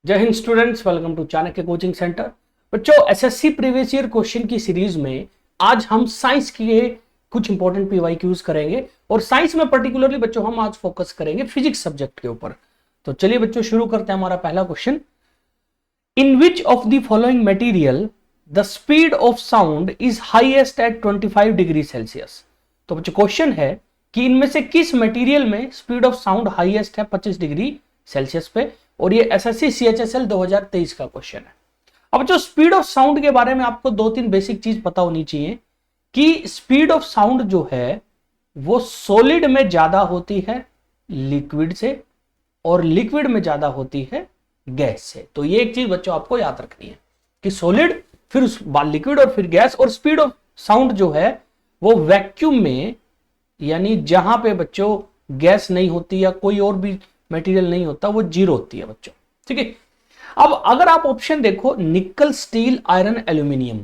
जय Hind students, welcome to Chanakya coaching centre. बच्चों, SSC previous year question की सीरीज में आज हम साइंस के कुछ इंपॉर्टेंट पीवाईक्यूज करेंगे और साइंस में पर्टिकुलरली बच्चों हम आज फोकस करेंगे फिजिक्स सब्जेक्ट के ऊपर। तो चलिए बच्चों शुरू करते हैं हमारा पहला question. In which of the following material the speed of sound is highest eight 25 degree Celsius. तो बच्चों क्वेश्चन है कि इनमें से किस मटेरियल में स्पीड ऑफ साउंड हाईएस्ट है 25 डिग्री सेल्सियस पे, और ये एसएससी सीएचएसएल 2023 का क्वेश्चन है। अब जो स्पीड ऑफ साउंड के बारे में आपको दो तीन बेसिक चीज पता होनी चाहिए कि स्पीड ऑफ साउंड जो है वो सॉलिड में ज्यादा होती है लिक्विड से, और लिक्विड में ज्यादा होती है गैस से। तो ये एक चीज बच्चों आपको याद रखनी है कि सॉलिड, फिर उस लिक्विड और फिर गैस। और स्पीड ऑफ साउंड जो है वो वैक्यूम में, यानी जहां पे बच्चों गैस नहीं होती या कोई और भी मटेरियल नहीं होता, वो जीरो होती है बच्चों। ठीक है। अब अगर आप ऑप्शन देखो, निकल, स्टील, आयरन, एल्यूमिनियम,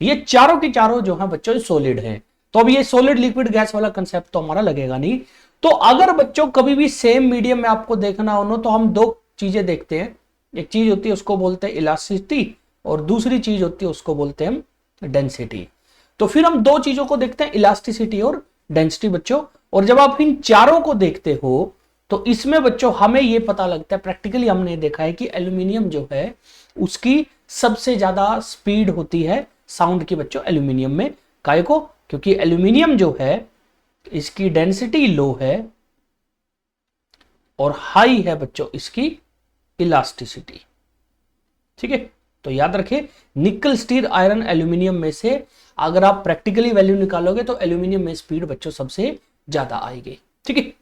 ये चारों के चारों जो है बच्चों सॉलिड हैं। तो अब ये सॉलिड लिक्विड गैस वाला कंसेप्ट तो हमारा लगेगा नहीं। तो अगर बच्चों कभी भी सेम मीडियम में आपको देखना हो तो हम दो चीजें देखते हैं। एक चीज होती है उसको बोलते हैं इलास्टिसिटी, और दूसरी चीज होती है उसको बोलते हैं हम डेंसिटी। तो फिर हम दो चीजों को देखते हैं, इलास्टिसिटी और डेंसिटी बच्चों। और जब आप इन चारों को देखते हो तो इसमें बच्चों हमें यह पता लगता है, प्रैक्टिकली हमने देखा है कि एल्यूमिनियम जो है उसकी सबसे ज्यादा स्पीड होती है साउंड की बच्चों एल्यूमिनियम में। काहे को? क्योंकि एल्यूमिनियम जो है इसकी डेंसिटी लो है और हाई है बच्चों इसकी इलास्टिसिटी। ठीक है। तो याद रखें, निकल, स्टील, आयरन, एल्यूमिनियम में से अगर आप प्रैक्टिकली वैल्यू निकालोगे तो एल्यूमिनियम में स्पीड बच्चों सबसे ज्यादा आएगी। ठीक है।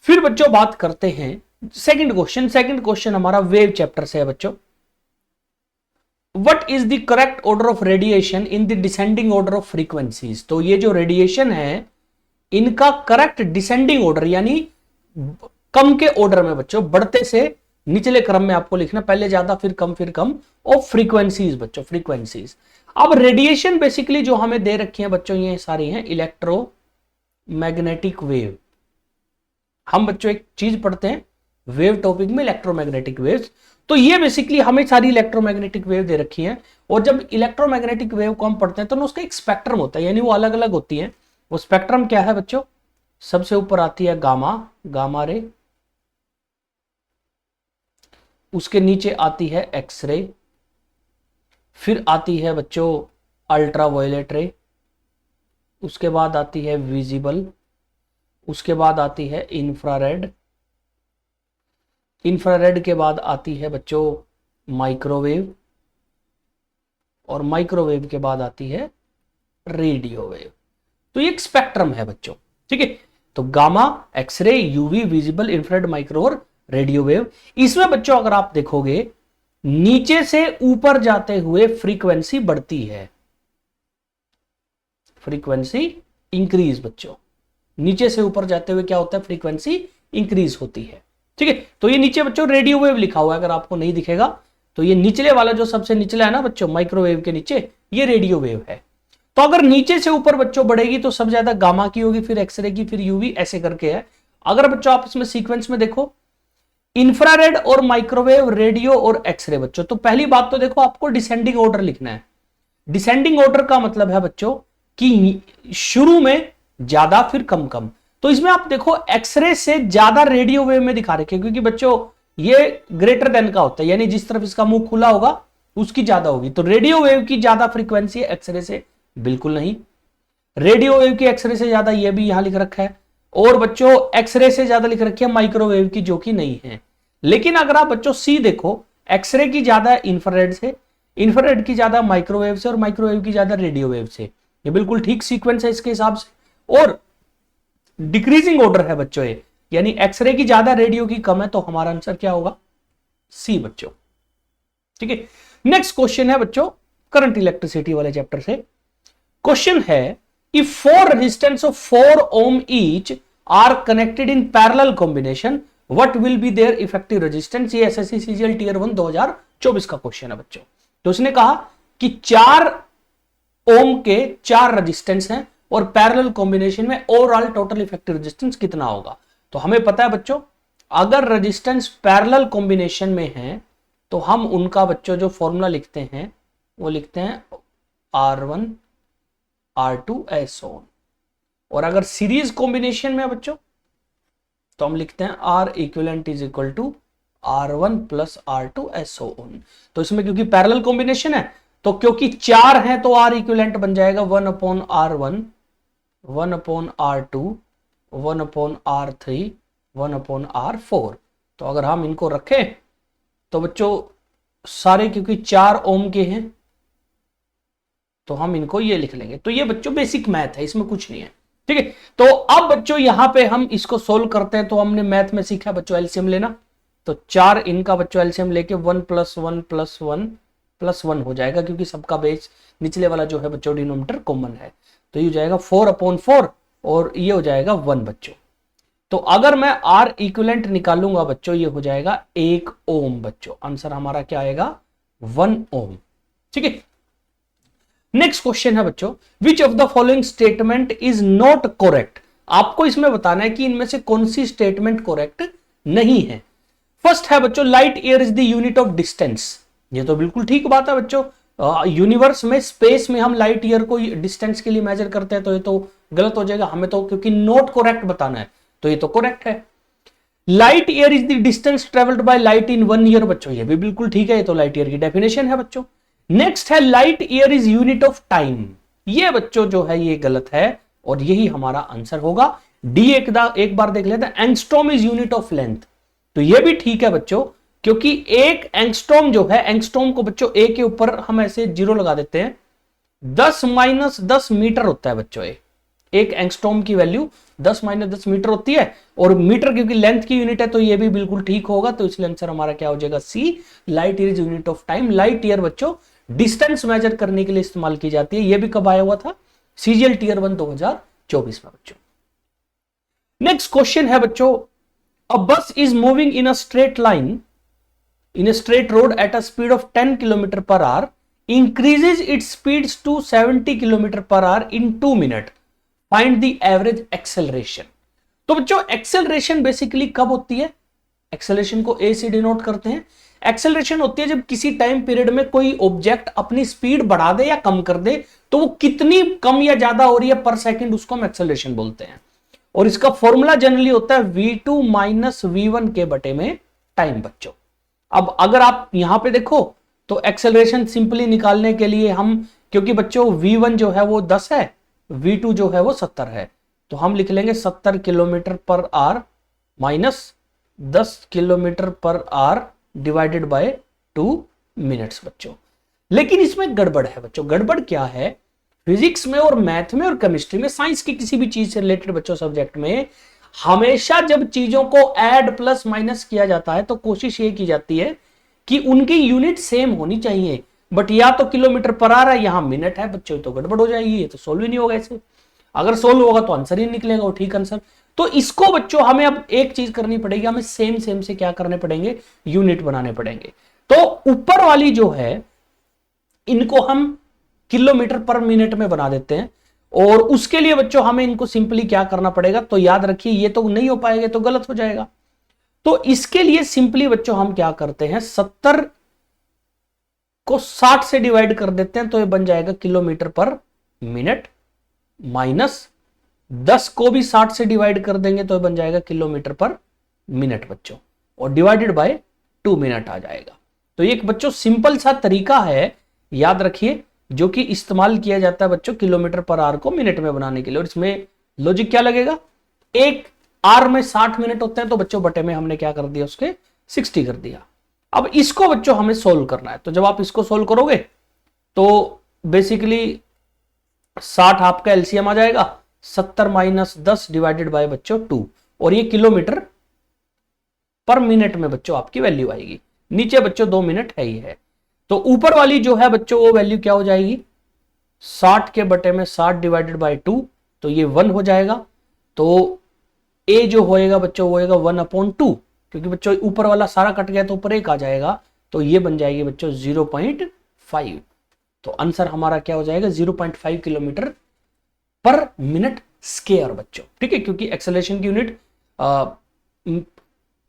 फिर बच्चों बात करते हैं सेकंड क्वेश्चन। सेकंड क्वेश्चन हमारा वेव चैप्टर से है बच्चों। What is the correct order of radiation in the descending order of frequencies. तो ये जो रेडिएशन है इनका करेक्ट डिसेंडिंग ऑर्डर, यानी कम के ऑर्डर में बच्चों, बढ़ते से निचले क्रम में आपको लिखना, पहले ज्यादा फिर कम ऑफ फ्रीक्वेंसीज बच्चों, फ्रीक्वेंसीज। अब रेडिएशन बेसिकली जो हमें दे रखी है बच्चों ये सारी हैं इलेक्ट्रोमैग्नेटिक वेव। हम बच्चों एक चीज पढ़ते हैं वेव टॉपिक में, इलेक्ट्रोमैग्नेटिक वेव्स। तो ये बेसिकली हमें सारी इलेक्ट्रोमैग्नेटिक वेव दे रखी है। और जब इलेक्ट्रोमैग्नेटिक वेव को हम पढ़ते हैं तो उसका एक स्पेक्ट्रम होता है, यानी वो अलग अलग होती है। वो स्पेक्ट्रम क्या है बच्चों? सबसे ऊपर आती है गामा रे, उसके नीचे आती है एक्स रे, फिर आती है बच्चों अल्ट्रावायलेट रे, उसके बाद आती है विजिबल, उसके बाद आती है इंफ्रारेड, इंफ्रारेड के बाद आती है बच्चों माइक्रोवेव, और माइक्रोवेव के बाद आती है रेडियो वेव। तो ये एक स्पेक्ट्रम है बच्चों। ठीक है। तो gamma, x ray, UV, visible, infrared, micro और रेडियो वेव। इसमें बच्चों अगर आप देखोगे नीचे से ऊपर जाते हुए फ्रीक्वेंसी बढ़ती है, फ्रीक्वेंसी इंक्रीज बच्चों। नीचे से ऊपर जाते हुए क्या होता है? फ्रीक्वेंसी इंक्रीज होती है। ठीक है। तो ये नीचे बच्चों रेडियो वेव लिखा हुआ है, अगर आपको नहीं दिखेगा तो ये निचले वाला जो सबसे निचला है ना बच्चों, माइक्रोवेव के नीचे, ये रेडियो वेव है। तो अगर नीचे से ऊपर बच्चों बढ़ेगी तो सबसे ज्यादा गामा की होगी, फिर एक्सरे की, फिर यूवी, ऐसे करके है। अगर बच्चों आप इसमें सीक्वेंस में देखो, इंफ्रारेड और माइक्रोवेव, रेडियो और एक्सरे बच्चों, तो पहली बात तो देखो आपको डिसेंडिंग ऑर्डर लिखना है। डिसेंडिंग ऑर्डर का मतलब है बच्चों कि शुरू में ज्यादा फिर कम। तो इसमें आप देखो एक्सरे से ज्यादा रेडियो वेव में दिखा रखे, क्योंकि बच्चों ये ग्रेटर देन का होता है, यानी जिस तरफ इसका मुंह खुला होगा उसकी ज्यादा होगी। तो रेडियो वेव की ज्यादा फ्रीक्वेंसी है, एक्सरे से बिल्कुल नहीं। रेडियो वेव की एक्सरे से ज्यादा ये भी यहां लिख रखा है, और बच्चों एक्सरे से ज्यादा लिख रखी है माइक्रोवेव की, जो कि नहीं है। लेकिन अगर आप बच्चों सी देखो, एक्सरे की ज्यादा इंफ्रारेड से, इंफ्रारेड की ज्यादा माइक्रोवेव से, और माइक्रोवेव की ज्यादा रेडियो वेव से। ये बिल्कुल ठीक सीक्वेंस है इसके हिसाब से, और डिक्रीजिंग ऑर्डर है बच्चों ये, यानी एक्सरे की ज्यादा, रेडियो की कम है। तो हमारा आंसर क्या होगा? सी बच्चों। ठीक है। नेक्स्ट क्वेश्चन है बच्चों करंट इलेक्ट्रिसिटी वाले चैप्टर से। क्वेश्चन है, if 4 resistance of 4 ohm each are connected in parallel combination, what will be their effective resistance. ये एसएससी सीजीएल टियर 1 2024 का क्वेश्चन है बच्चों। तो उसने कहा कि 4 ओम के 4 रेजिस्टेंस हैं और पैरेलल कॉम्बिनेशन में ओवरऑल टोटल इफेक्टिव रेजिस्टेंस कितना होगा। तो हमें पता है बच्चों, अगर रेजिस्टेंस पैरेलल कॉम्बिनेशन में है तो हम उनका बच्चों जो फॉर्मूला लिखते हैं वो लिखते हैं R1 R2 SO। और अगर सीरीज कॉम्बिनेशन में है बच्चों तो हम लिखते हैं R equivalent is equal to R1 plus R2 SO। तो इसमें क्योंकि पैरेलल कॉम्बिनेशन है तो क्योंकि 4 है तो R इक्विवेलेंट बन जाएगा 1/R1, 1/R2, 1/R3, 1/R4। तो अगर हम इनको रखें तो बच्चों सारे क्योंकि 4 ओम के हैं तो हम इनको ये लिख लेंगे। तो ये बच्चों बेसिक मैथ है, इसमें कुछ नहीं है, ठीक है। तो अब बच्चों यहां पे हम इसको सोल्व करते हैं। तो हमने मैथ में सीखा बच्चों एलसीएम लेना। तो 4 इनका बच्चों एलसीएम लेके 1 + 1 + 1 + 1 हो जाएगा, क्योंकि सबका बेस निचले वाला जो है बच्चों डिनोमिनेटर कॉमन है। तो ये हो जाएगा 4/4 और ये हो जाएगा 1 बच्चों। तो अगर मैं R इक्विवेलेंट निकालूंगा बच्चों ये हो जाएगा 1 ओम बच्चों। आंसर हमारा क्या आएगा 1 ओम, ठीक है। नेक्स्ट क्वेश्चन है बच्चों, which of the following statement is not correct. आपको इसमें बताना है कि इनमें से कौन सी स्टेटमेंट करेक्ट नहीं है। फर्स्ट है बच्चों light year is the unit of distance. ये तो बिल्कुल ठीक बात है बच्चों। यूनिवर्स में स्पेस में हम लाइट ईयर को डिस्टेंस के लिए मेजर करते हैं, तो ये तो गलत हो जाएगा। हमें तो क्योंकि नॉट करेक्ट बताना है तो ये तो करेक्ट है। Light year is the distance travelled by light in 1 year बच्चों, ये भी बिल्कुल ठीक है। ये तो लाइट ईयर की डेफिनेशन है बच्चों। नेक्स्ट है light year is unit of time. ये बच्चों जो है ये गलत है और यही हमारा आंसर होगा। डी एक बार देख लेते हैं, angstrom is unit of length. तो ये भी ठीक है बच्चों, क्योंकि एक एंगस्ट्रॉम जो है, एंगस्ट्रॉम को बच्चों ए के ऊपर हम ऐसे 0 लगा देते हैं, 10 - 10 मीटर होता है बच्चों। एक एंगस्ट्रॉम की वैल्यू 10 - 10 मीटर होती है। और मीटर क्योंकि लेंथ की यूनिट है तो ये भी बिल्कुल ठीक होगा। तो इसलिए आंसर हमारा क्या हो जाएगा C, light year is unit of time. Light year बच्चों डिस्टेंस मेजर करने के लिए इस्तेमाल की जाती है। ये भी कब आया हुआ था, सीजीएल टियर 1 2024 में बच्चों। नेक्स्ट क्वेश्चन है बच्चों, अ बस is moving in a straight line in a straight road at a speed of 10 km/h, increases its speeds to 70 km/h in 2 minutes. Find the average acceleration. तो बच्चों एक्सेलरेशन बेसिकली कब होती है? एक्सेलरेशन को ए से डिनोट करते हैं। एक्सेलरेशन होती है जब किसी टाइम पीरियड में कोई ऑब्जेक्ट अपनी स्पीड बढ़ा दे या कम कर दे, तो वो कितनी कम या ज्यादा हो रही है पर सेकंड, उसको हम एक्सेलरेशन बोलते हैं। और इसका फॉर्मूला जनरली होता है v2 - v1 के बटे में टाइम बच्चों। अब अगर आप यहां पे देखो तो एक्सेलरेशन सिंपली निकालने के लिए हम, क्योंकि बच्चों v1 जो है वो 10 है, v2 जो है वो 70 है, तो हम लिख लेंगे 70 km/h minus 10 km/h divided by 2 minutes बच्चों। लेकिन इसमें गड़बड़ है बच्चों। गड़बड़ क्या है, फिजिक्स में और मैथ में और केमिस्ट्री में, साइंस की किसी भी चीज से रिलेटेड बच्चों सब्जेक्ट में, हमेशा जब चीजों को ऐड प्लस माइनस किया जाता है तो कोशिश ये की जाती है कि उनकी यूनिट सेम होनी चाहिए। बट या तो km/h है, यहां मिनट है बच्चों, तो गड़बड़ हो जाएगी, ये तो सोल्व ही नहीं होगा ऐसे। अगर सोल्व होगा तो आंसर ही निकलेगा वो ठीक आंसर। तो इसको बच्चों हमें अब एक चीज करनी पड़ेगी, हमें सेम सेम से क्या करने पड़ेंगे, यूनिट बनाने पड़ेंगे। तो ऊपर वाली जो है इनको हम km/min में बना देते हैं, और उसके लिए बच्चों हमें इनको सिंपली क्या करना पड़ेगा, तो याद रखिए ये तो नहीं हो पाएगा, तो गलत हो जाएगा। तो इसके लिए सिंपली बच्चों हम क्या करते हैं, 70 को 60 से डिवाइड कर देते हैं, तो ये बन जाएगा km/min, माइनस 10 को भी 60 से डिवाइड कर देंगे तो ये बन जाएगा km/min बच्चों, और डिवाइडेड बाय 2 मिनट आ जाएगा। तो ये एक बच्चों सिंपल सा तरीका है, याद रखिए, जो कि इस्तेमाल किया जाता है बच्चों km/h को मिनट में बनाने के लिए। और इसमें लॉजिक क्या लगेगा, एक आर में 60 मिनट होते हैं, तो बच्चों बटे में हमने क्या कर दिया, उसके 60 कर दिया। अब इसको बच्चों हमें सोल्व करना है। तो जब आप इसको सोल्व करोगे तो बेसिकली 60 आपका एलसीएम आ जाएगा, 70 - 10 डिवाइडेड बाय बच्चों 2, और ये km/min में बच्चों आपकी वैल्यू आएगी। नीचे बच्चों 2 मिनट है ही है। तो ऊपर वाली जो है बच्चों वो वैल्यू क्या हो जाएगी, 60 के बटे में 60 डिवाइडेड बाय 2, तो ये 1 हो जाएगा। तो ए जो होएगा बच्चों वो होएगा 1/2, क्योंकि बच्चों ऊपर वाला सारा कट गया तो ऊपर 1 आ जाएगा, तो ये बन जाएगी बच्चों 0.5। तो आंसर हमारा क्या हो जाएगा, 0.5 km/min स्क्वायर बच्चों, ठीक है। क्योंकि एक्सेलरेशन की यूनिट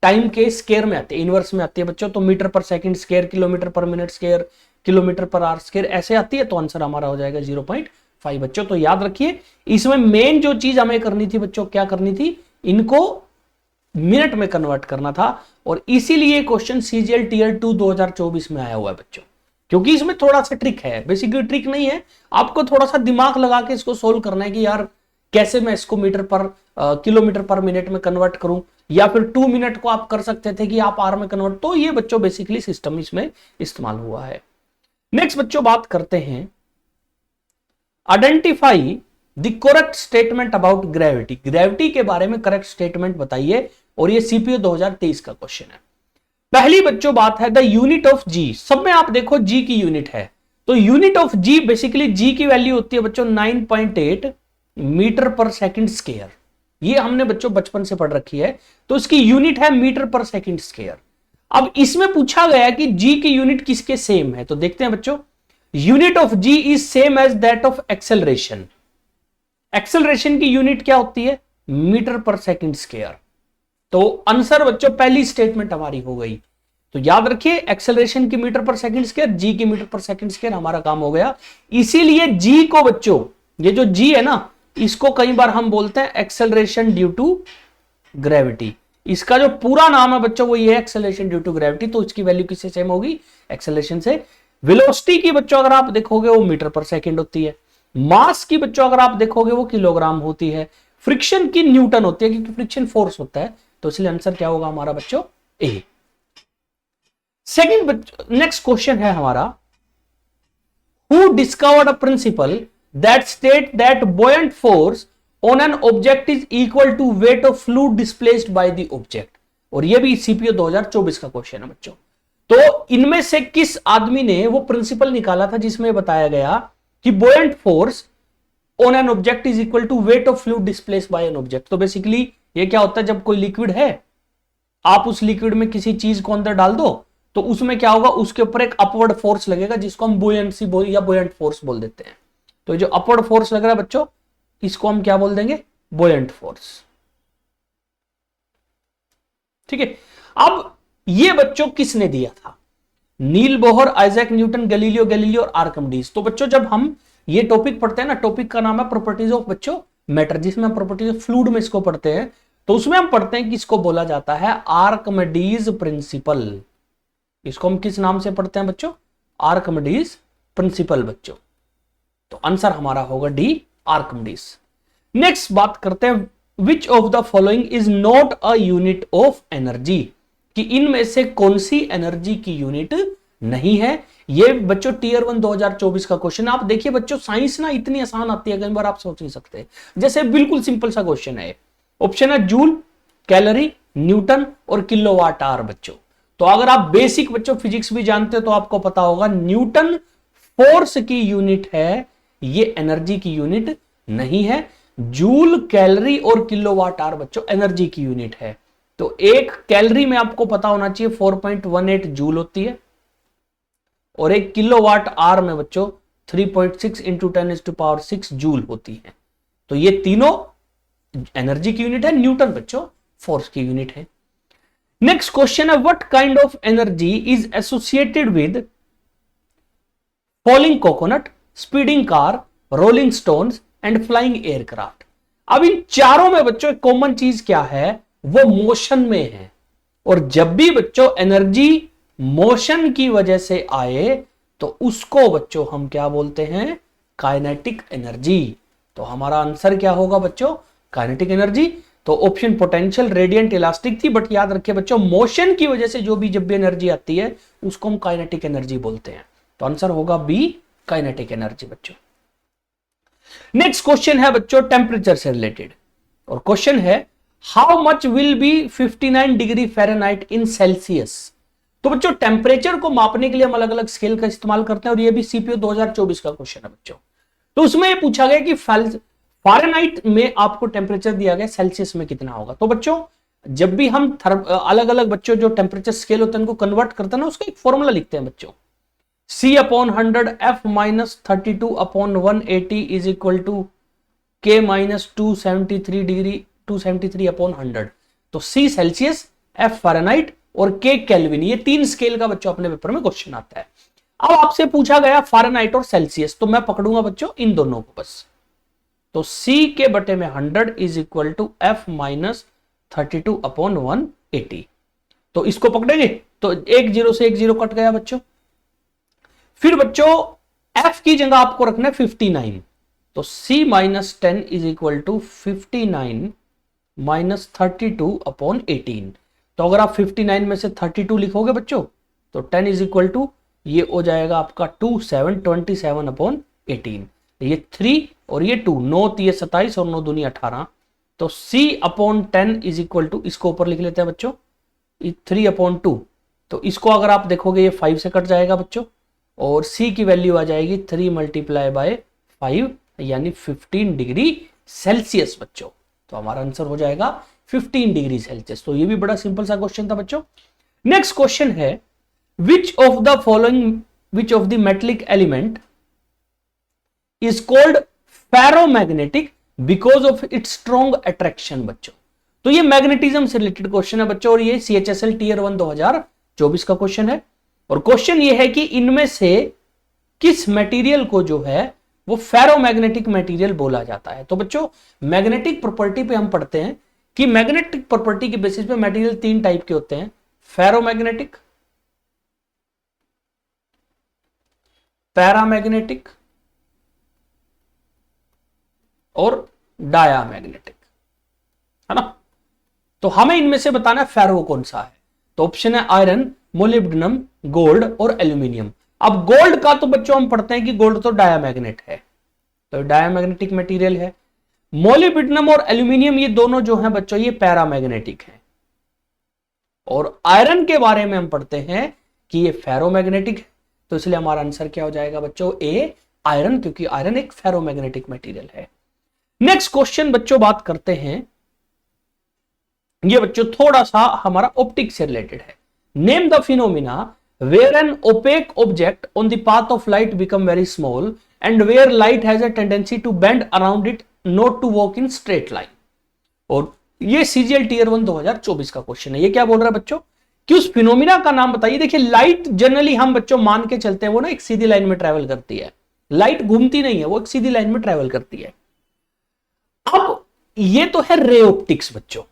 टाइम के स्केयर में आती है, इनवर्स में आती है बच्चों। तो मीटर पर सेकंड स्केयर, किलोमीटर पर minute square, kilometre per hour square ऐसे आती है। तो आंसर हमारा हो जाएगा 0.5 बच्चों। तो याद रखिए इसमें मेन जो चीज हमें करनी थी बच्चों, क्या करनी थी, इनको मिनट में कन्वर्ट करना था। और इसीलिए क्वेश्चन सीजीएल टीयर 2 2024 में आया हुआ है बच्चों, क्योंकि इसमें थोड़ा सा ट्रिक है। बेसिकली ट्रिक नहीं है, आपको थोड़ा सा दिमाग लगा के इसको सोल्व करना है कि यार कैसे मैं इसको मीटर पर किलोमीटर पर मिनट में कन्वर्ट करूं, या फिर 2 मिनट को आप कर सकते थे कि आप आर में कन्वर्ट। तो ये बच्चों बेसिकली सिस्टम इसमें इस्तेमाल हुआ है। नेक्स्ट बच्चों बात करते हैं, identify the correct statement about gravity. Gravity के बारे में करेक्ट स्टेटमेंट बताइए। और ये सीपीओ 2023 का क्वेश्चन है। पहली बच्चों बात है द यूनिट ऑफ जी। सब में आप देखो जी की यूनिट है, तो यूनिट ऑफ जी बेसिकली जी की वैल्यू होती है बच्चों 9.8 मीटर पर सेकंड स्क्वायर। ये हमने बच्चों बचपन से पढ़ रखी है। तो इसकी यूनिट है मीटर पर सेकंड स्क्वायर। अब इसमें पूछा गया कि जी की यूनिट किसके सेम है, तो देखते हैं बच्चों। Unit of G is same as that of acceleration. Acceleration की यूनिट क्या होती है, मीटर पर सेकंड स्क्वायर। तो आंसर बच्चों पहली स्टेटमेंट हमारी हो गई। तो याद रखिए एक्सेलरेशन की मीटर पर सेकंड स्क्वायर, जी की मीटर पर सेकंड स्क्वायर, हमारा काम हो गया। इसीलिए जी को बच्चों, ये जो जी है ना, इसको कई बार हम बोलते हैं एक्सेलरेशन ड्यू टू ग्रेविटी। इसका जो पूरा नाम है बच्चों वो ये है एक्सेलरेशन ड्यू टू ग्रेविटी। तो इसकी वैल्यू किससे सेम होगी, एक्सेलरेशन से। वेलोसिटी की बच्चों अगर आप देखोगे वो मीटर पर सेकंड होती है। मास की बच्चों अगर आप देखोगे वो किलोग्राम होती है। फ्रिक्शन की न्यूटन होती है, क्योंकि फ्रिक्शन फोर्स होता है। तो इसलिए आंसर क्या होगा हमारा बच्चों, ए। सेकंड नेक्स्ट क्वेश्चन है हमारा, who discovered a principal that state that buoyant force on an object is equal to weight of fluid displaced by the object। और ये भी सीपीओ 2024 का क्वेश्चन है बच्चों। तो इनमें से किस आदमी ने वो प्रिंसिपल निकाला था जिसमें बताया गया कि buoyant force on an object is equal to weight of fluid displaced by an object। तो बेसिकली ये क्या होता है, जब कोई लिक्विड है, आप उस लिक्विड में किसी चीज को अंदर डाल दो, तो उसमें क्या होगा, उसके ऊपर एक अपवर्ड फोर्स लगेगा जिसको हम बुयंसी या बुयंट फोर्स बोल देते हैं। तो जो अपवर्ड फोर्स लग रहा है बच्चों, इसको हम क्या बोल देंगे, बुयंट फोर्स। ठीक है। अब ये बच्चों किसने दिया था, Niels Bohr, Isaac Newton, Galileo Galilei और आर्किमिडीज। तो बच्चों जब हम ये टॉपिक पढ़ते हैं ना, टॉपिक का नाम है प्रॉपर्टीज ऑफ बच्चों मैटर, जिसमें हम प्रॉपर्टीज ऑफ फ्लूइड में इसको पढ़ते हैं। तो उसमें हम पढ़ते हैं कि इसको बोला जाता है आर्किमिडीज प्रिंसिपल। इसको हम किस नाम से पढ़ते हैं बच्चों, आर्किमिडीज प्रिंसिपल बच्चों। तो आंसर हमारा होगा डी, आर्किमिडीज। नेक्स्ट बात करते हैं, which of the following is not a unit of energy. कि इनमें से कौन सी एनर्जी की यूनिट नहीं है। ये बच्चों टीयर 1 2024 का क्वेश्चन। आप देखिए बच्चों साइंस ना इतनी आसान आती है, कई बार आप सोच नहीं सकते। जैसे बिल्कुल सिंपल सा क्वेश्चन है, ऑप्शन है जूल, कैलोरी, न्यूटन और किलोवाट आवर बच्चों। तो अगर आप बेसिक बच्चों फिजिक्स भी जानते हो तो आपको पता होगा न्यूटन फोर्स की यूनिट है, ये एनर्जी की यूनिट नहीं है। जूल, कैलोरी और किलोवाट आवर बच्चों एनर्जी की यूनिट है। तो एक कैलोरी में आपको पता होना चाहिए 4.18 जूल होती है, और एक किलोवाट आवर में बच्चों 3.6 इंटू 10⁶ जूल होती है। तो ये तीनों एनर्जी की यूनिट है, न्यूटन बच्चों फोर्स की यूनिट है। नेक्स्ट क्वेश्चन है, what kind of energy is associated with falling coconut, speeding car, rolling stones and flying aircraft. अब इन चारों में बच्चों एक कॉमन चीज क्या है, वो मोशन में है। और जब भी बच्चों एनर्जी मोशन की वजह से आए तो उसको बच्चों हम क्या बोलते हैं, काइनेटिक एनर्जी। तो हमारा आंसर क्या होगा बच्चों, काइनेटिक एनर्जी। तो ऑप्शन पोटेंशियल, रेडियंट, इलास्टिक थी, बट याद रखिए बच्चों मोशन की वजह से जो भी जब भी एनर्जी आती है उसको हम काइनेटिक एनर्जी बोलते हैं। तो आंसर होगा बी, काइनेटिक एनर्जी बच्चों। नेक्स्ट क्वेश्चन है बच्चों टेम्परेचर से रिलेटेड, और क्वेश्चन है how much will be 59 degree Fahrenheit in Celsius. तो बच्चों टेम्परेचर को मापने के लिए हम अलग अलग स्केल का इस्तेमाल करते हैं, और ये भी सीपीओ 2024 का क्वेश्चन है बच्चों। तो उसमें ये पूछा गया कि फ़ारेनहाइट में आपको टेम्परेचर दिया गया, सेल्सियस में कितना होगा। तो बच्चों जब भी हम अलग अलग बच्चों जो टेम्परेचर स्केल होते हैं उनको कन्वर्ट करते हैं ना, उसका एक फॉर्मूला लिखते हैं बच्चों, C/100 F - 32/180 is equal to K - 273 degree 273/100। तो C सेल्सियस, F फ़ारेनहाइट और K केल्विन। ये 3 स्केल का बच्चों अपने पेपर में क्वेश्चन आता है। अब आपसे पूछा गया फ़ारेनहाइट और सेल्सियस, तो मैं पकड़ूंगा बच्चों इन दोनों को बस। तो C के बटे में 100 is equal to F minus 32 upon 180। तो इसको पकड़ेंगे तो एक जीरो से एक जीरो कट गया बच्चों। फिर बच्चों F की जगह आपको रखना है 59, तो C minus 10 is equal to 59 minus 32 upon 18। तो अगर आप 59 में से 32 लिखोगे बच्चों तो 10 इज इक्वल टू ये हो जाएगा आपका 27 अपॉन 18। ये 3 और ये 2, 9 3 27 और 9 दूनी 18। तो C upon 10 is equal to, इसको ऊपर लिख लेते हैं बच्चों, 3 अपॉन 2। तो इसको अगर आप देखोगे ये 5 से कट जाएगा बच्चों, और C की वैल्यू आ जाएगी 3 मल्टीप्लाई बाय 5 यानी 15 डिग्री सेल्सियस बच्चों। तो हमारा आंसर हो जाएगा 15 डिग्री सेल्सियस। तो ये भी बड़ा सिंपल सा क्वेश्चन था बच्चों। नेक्स्ट क्वेश्चन है which of the metallic element is called ferromagnetic because of its strong attraction बच्चों। तो ये मैग्नेटिज्म से रिलेटेड क्वेश्चन है बच्चों, और ये CHSL टीयर 1 2024 का क्वेश्चन है। और क्वेश्चन ये है कि इनमें से किस मटेरियल को जो है वो फेरोमैग्नेटिक मटेरियल बोला जाता है। तो बच्चों मैग्नेटिक प्रॉपर्टी पे हम पढ़ते हैं कि मैग्नेटिक प्रॉपर्टी के बेसिस पे मटेरियल 3 टाइप के होते हैं, फेरोमैग्नेटिक, पैरामैग्नेटिक और डायामैग्नेटिक, है ना। तो हमें इनमें से बताना है फेरो कौन सा है। तो ऑप्शन है आयरन, मोलिब्डेनम, गोल्ड और एल्यूमिनियम। अब गोल्ड का तो बच्चों हम पढ़ते हैं कि गोल्ड तो डायामैग्नेट है, तो डायामैग्नेटिक मटेरियल है। मोलिब्डेनम और एल्यूमिनियम ये दोनों जो हैं बच्चों ये पैरामैग्नेटिक हैं। और आयरन के बारे में हम पढ़ते हैं कि ये फेरोमैग्नेटिक है, तो इसलिए हमारा आंसर क्या हो जाएगा बच्चों, ए आयरन, क्योंकि आयरन एक फेरोमैग्नेटिक मटेरियल है। नेक्स्ट क्वेश्चन बच्चों बात करते हैं, ये बच्चों थोड़ा सा हमारा ऑप्टिक्स से रिलेटेड है। Name the phenomena where an opaque object on the path of light become very small and where light has a tendency to bend around it not to walk in straight line. और ये CGL tier 1 2024 का question है। ये क्या बोल रहा है बच्चों कि उस फिनोमिना का नाम बताइए। देखिए लाइट जनरली हम बच्चों मान के चलते हैं वो ना एक सीधी लाइन में ट्रेवल करती है, लाइट घूमती नहीं है, वो एक सीधी लाइन में ट्रेवल करती है। अब ये तो है रे ऑप्टिक्स बच्चों,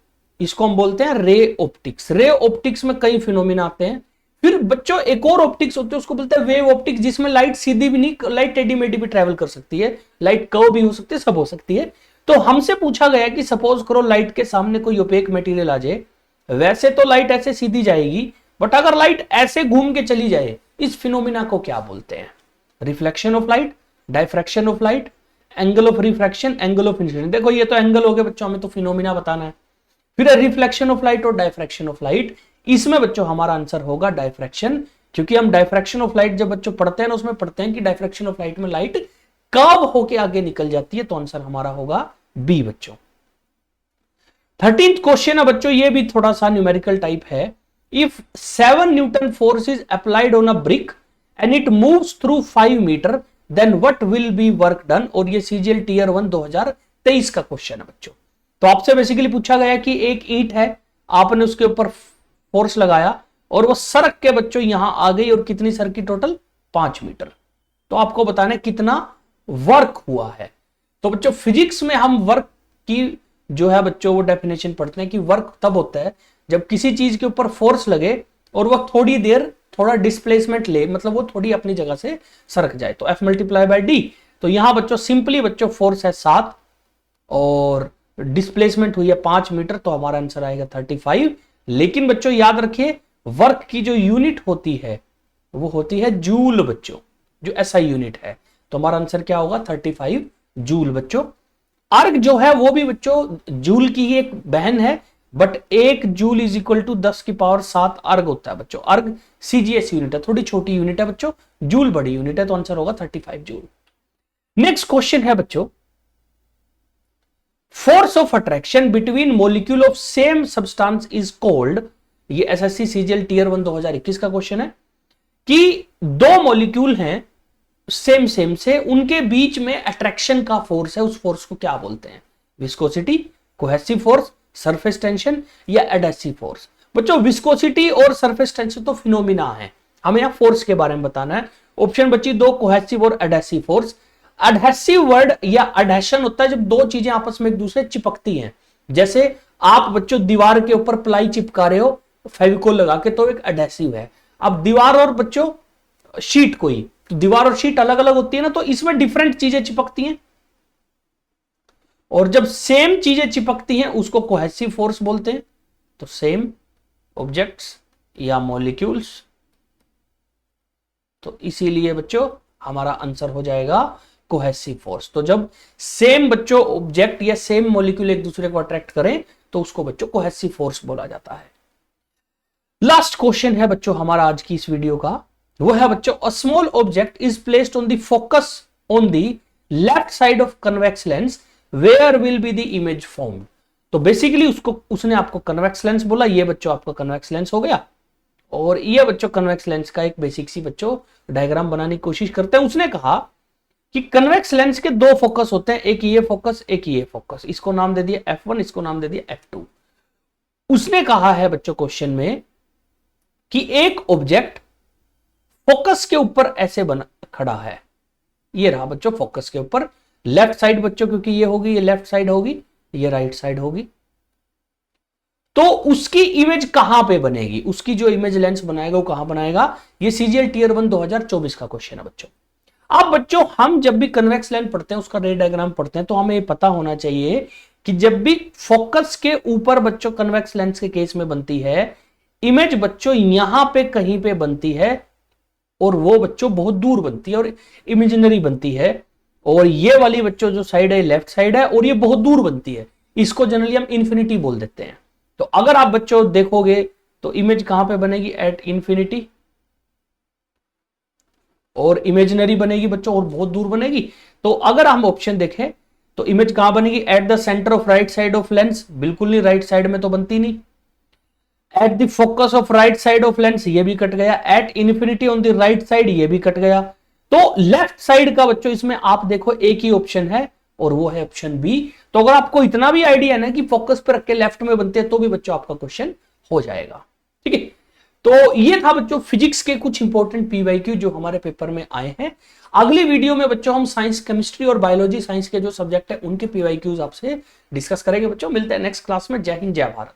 इसको हम बोलते हैं रे ऑप्टिक्स। रे ऑप्टिक्स में कई फिनोमिना आते हैं। फिर बच्चों एक और ऑप्टिक्स होती है, उसको बोलते हैं वेव ऑप्टिक्स, जिसमें लाइट सीधी भी नहीं, लाइट टेढ़ी मेढ़ी भी ट्रेवल कर सकती है, लाइट कर्व भी हो सकती है, सब हो सकती है। तो हमसे पूछा गया कि सपोज करो लाइट के सामने कोई ओपेक मटेरियल आ जाए, वैसे तो लाइट ऐसे सीधी जाएगी, बट अगर लाइट ऐसे घूम के चली जाए, इस फिनोमिना को क्या बोलते हैं? Reflection of light, diffraction of light, angle of refraction, angle of incidence. देखो ये तो एंगल हो गए बच्चों, हमें तो फिनोमिना बताना है। फिर रिफ्लेक्शन ऑफ लाइट और डायफ्रैक्शन ऑफ लाइट, इसमें बच्चों हमारा आंसर होगा डायफ्रैक्शन, क्योंकि हम डायफ्रैक्शन ऑफ लाइट जब बच्चों पढ़ते हैं ना, उसमें पढ़ते हैं कि डायफ्रैक्शन ऑफ लाइट में लाइट कर्व होके आगे निकल जाती है, तो आंसर हमारा होगा बी बच्चों। 13th क्वेश्चन है बच्चों, ये भी थोड़ा सा न्यूमेरिकल टाइप है। If 7 newton force is applied on a brick and it moves through 5 metre then what will be work done. और ये CGL टीयर 1 2023 का क्वेश्चन है बच्चों। तो आपसे बेसिकली पूछा गया कि एक ईंट है, आपने उसके ऊपर फोर्स लगाया और वो सरक के बच्चों यहां आ गई, और कितनी सरकी? Total 5 metre. तो आपको बताना है कितना वर्क हुआ है। तो बच्चों फिजिक्स में हम वर्क की जो है बच्चों वो डेफिनेशन पढ़ते हैं कि वर्क तब होता है जब किसी चीज के ऊपर फोर्स लगे और वह थोड़ी देर थोड़ा डिस्प्लेसमेंट ले, मतलब वो थोड़ी अपनी जगह से सरक जाए, तो F मल्टीप्लाई बाय D। तो यहां बच्चों सिंपली बच्चों फोर्स है 7 और डिस्प्लेसमेंट हुई है 5 मीटर, तो हमारा आंसर आएगा 35। लेकिन बच्चों याद रखिए वर्क की जो यूनिट होती है वो होती है जूल बच्चों, जो SI यूनिट है। तो हमारा आंसर क्या होगा? 35 जूल बच्चों। अर्ग जो है वो भी बच्चों जूल की ही एक बहन है, but 1 joule is equal to 10 की पावर 7 अर्ग होता है बच्चों। अर्ग CGS यूनिट है, थोड़ी छोटी यूनिट है बच्चों, जूल बड़ी यूनिट है, तो आंसर होगा 35 जूल। नेक्स्ट क्वेश्चन है बच्चों, force of attraction between molecule of same substance is called. ये SSC CGL टीयर 1 2021 का क्वेश्चन है कि दो मॉलिक्यूल हैं सेम से, उनके बीच में अट्रैक्शन का फोर्स है, उस फोर्स को क्या बोलते हैं? Viscosity, cohesive force, surface tension या एडहेसिव फोर्स। बच्चों विस्कोसिटी और सरफेस टेंशन तो फिनोमिना है, हमें यहाँ फोर्स के बारे में बताना है। ऑप्शन बची दो, कोहेसिव और एडहेसिव फोर्स। एडहेसिव वर्ड या एडहेशन होता है जब दो चीजें आपस में एक दूसरे चिपकती हैं, जैसे आप बच्चों दीवार के ऊपर प्लाई चिपका रहे हो फेविकोल लगा के, तो एक एडहेसिव है। अब दीवार और बच्चों शीट, कोई तो दीवार और शीट अलग अलग होती है ना, तो इसमें डिफरेंट चीजें चिपकती हैं, और जब सेम चीजें चिपकती हैं उसको कोहेसिव फोर्स बोलते हैं। तो सेम ऑब्जेक्ट्स या मॉलिक्यूल्स, तो इसीलिए बच्चों हमारा आंसर हो जाएगा कोहेसिव फोर्स। तो जब सेम बच्चों ऑब्जेक्ट या सेम मॉलिक्यूल एक दूसरे को अट्रैक्ट करें तो उसको बच्चों कोहेसिव फोर्स बोला जाता है। लास्ट क्वेश्चन है बच्चों हमारा आज की इस वीडियो का, वो है बच्चों a small object is placed on the focus on the left side of convex lens, where will be the image formed. तो बेसिकली उसने आपको कन्वेक्स लेंस बोला, ये बच्चों आपका कन्वेक्स लेंस हो गया, और ये बच्चों कन्वेक्स लेंस का एक बेसिक सी बच्चों डायग्राम बनाने की कोशिश करते हैं। उसने कहा कि कन्वेक्स लेंस के दो फोकस होते हैं, एक ये फोकस एक ये फोकस, इसको नाम दे दिया F1, इसको नाम दे दिया F2। उसने कहा है बच्चों क्वेश्चन में कि एक ऑब्जेक्ट फोकस के ऊपर ऐसे बना खड़ा है, ये रहा बच्चों फोकस के ऊपर, लेफ्ट साइड बच्चों क्योंकि ये होगी, ये लेफ्ट साइड होगी, ये राइट साइड होगी, तो उसकी इमेज कहां पे बनेगी, उसकी जो इमेज लेंस बनाएगा वो कहां बनाएगा, ये सीजीएल टियर 1 2024 का क्वेश्चन है बच्चों। अब बच्चों हम जब भी कन्वेक्स लेंस पढ़ते हैं, उसका रे डायग्राम पढ़ते हैं, तो हमें पता होना चाहिए कि जब भी फोकस के ऊपर बच्चों कन्वेक्स लेंस के केस में बनती है इमेज बच्चों, यहां पे कहीं पे बनती है, और वो बच्चों बहुत दूर बनती है और इमेजिनरी बनती है, और ये वाली बच्चों जो साइड है लेफ्ट साइड है, और ये बहुत दूर बनती है, इसको जनरली हम इन्फिनिटी बोल देते हैं। तो अगर आप बच्चों देखोगे तो इमेज कहां पे बनेगी, एट इन्फिनिटी, और इमेजिनरी बनेगी बच्चों और बहुत दूर बनेगी। तो अगर हम ऑप्शन देखें तो इमेज कहां बनेगी, at the centre of right side of lens, बिल्कुल नहीं, राइट साइड में तो बनती नहीं। At the focus of right side of lens, ये भी कट गया। At infinity on the right side, ये भी कट गया। तो लेफ्ट साइड का बच्चों इसमें आप देखो एक ही ऑप्शन है, और वो है ऑप्शन बी। तो अगर आपको इतना भी आइडिया है ना कि फोकस पे रख के लेफ्ट में बनते हैं, तो भी बच्चों आपका क्वेश्चन हो जाएगा। ठीक है, तो ये था बच्चों फिजिक्स के कुछ इंपॉर्टेंट पीवाईक्यू जो हमारे पेपर में आए हैं। अगली वीडियो में बच्चों हम साइंस, केमिस्ट्री और बायोलॉजी साइंस के जो सब्जेक्ट है उनके पीवाईक्यूज आपसे डिस्कस करेंगे बच्चों। मिलते हैं नेक्स्ट क्लास में। जय हिंद, जय भारत।